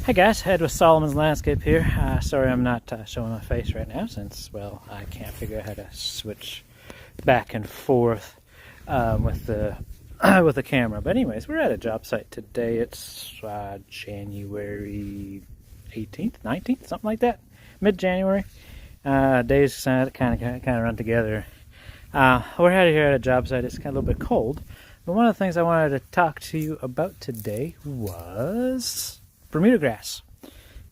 Hey guys, Ed with Solomon's Landscape here. Sorry I'm not showing my face right now since, well, I can't figure out how to switch back and forth with the with the camera. But anyways, we're at a job site today. It's January 18th, 19th, something like that, mid-January. Days kind of run together. We're out here at a job site. It's kind of a little bit cold. But one of the things I wanted to talk to you about today was Bermuda grass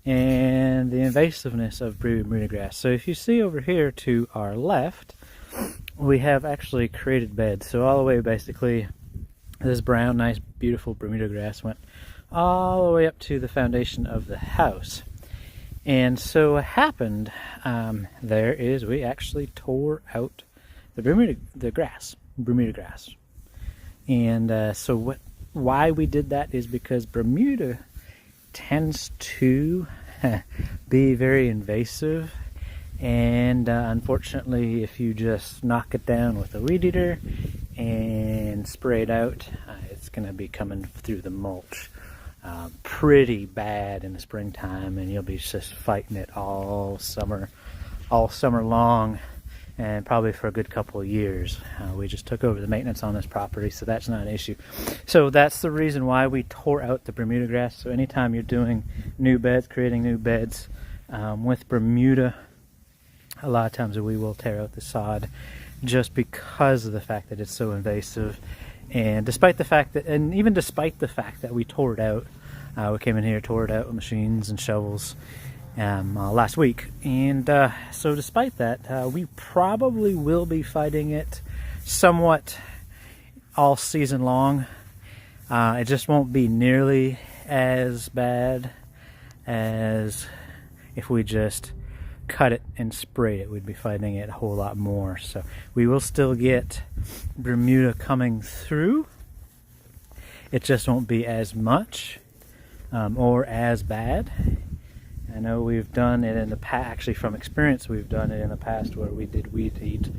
and the invasiveness of Bermuda grass. So if you see over here to our left, we have actually created beds. So all the way, basically, this brown, nice, beautiful Bermuda grass went all the way up to the foundation of the house. And so what happened there is we actually tore out the Bermuda grass. And why we did that is because Bermuda tends to be very invasive, and unfortunately, if you just knock it down with a weed eater and spray it out, it's going to be coming through the mulch pretty bad in the springtime, and you'll be just fighting it all summer long, and probably for a good couple of years. We just took over the maintenance on this property, so that's not an issue. So that's the reason why we tore out the Bermuda grass. So anytime you're doing new beds, creating new beds with Bermuda, a lot of times we will tear out the sod just because of the fact that it's so invasive. And despite the fact that we tore it out, we came in here, tore it out with machines and shovels last week, and so despite that, we probably will be fighting it somewhat all season long. It just won't be nearly as bad as if we just cut it and sprayed it. We'd be fighting it a whole lot more. So we will still get Bermuda coming through. It just won't be as much or as bad. I know we've done it in the past, actually from experience, we've done it in the past where we did weed eat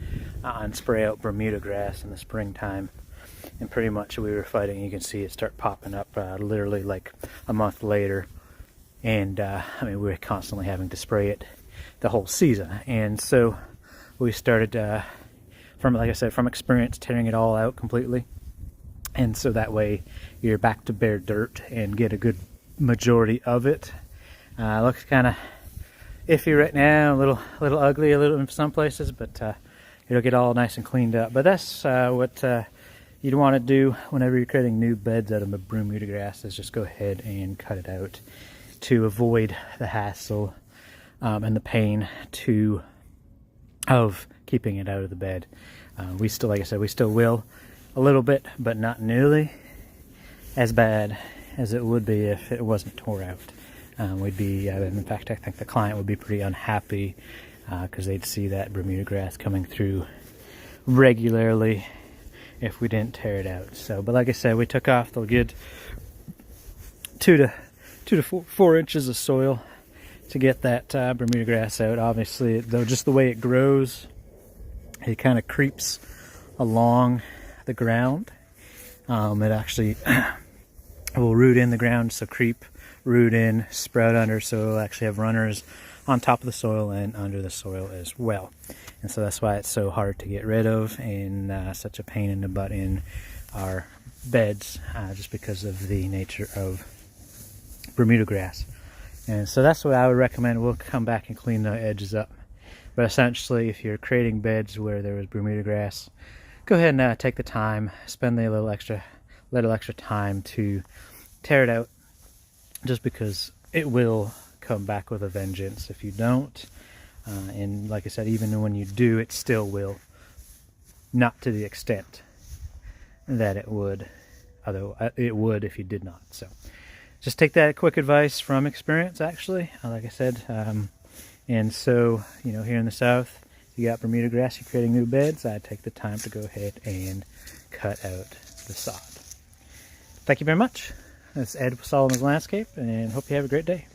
and spray out Bermuda grass in the springtime. And pretty much we were fighting, you can see it start popping up literally like a month later. And I mean, we were constantly having to spray it the whole season. And so we started, like I said, from experience, tearing it all out completely. And so that way you're back to bare dirt and get a good majority of it. Looks kind of iffy right now, a little ugly in some places, but it'll get all nice and cleaned up. But that's what you'd want to do whenever you're creating new beds out of the Bermuda grass, is just go ahead and cut it out to avoid the hassle and the pain of keeping it out of the bed. We still, like I said, we still will a little bit, but not nearly as bad as it would be if it wasn't tore out. We'd be, in fact, I think the client would be pretty unhappy because they'd see that Bermuda grass coming through regularly if we didn't tear it out. So, but like I said, we took off the good 2 to 4 inches of soil to get that Bermuda grass out. Obviously, though, just the way it grows, it kind of creeps along the ground. It actually will root in the ground, so creep, root in, sprout under, so it'll actually have runners on top of the soil and under the soil as well. And so that's why it's so hard to get rid of, and such a pain in the butt in our beds, just because of the nature of Bermuda grass. And so that's what I would recommend. We'll come back and clean the edges up. But essentially, if you're creating beds where there is Bermuda grass, go ahead and take the time, spend the little extra time to tear it out, just because it will come back with a vengeance if you don't. And like I said, even when you do, it still will. Not to the extent that it would, although it would if you did not. So just take that quick advice from experience, actually, like I said. And so, you know, here in the South, you got Bermuda grass, you're creating new beds, I take the time to go ahead and cut out the sod. Thank you very much. That's Ed with Solomon's Landscape, and hope you have a great day.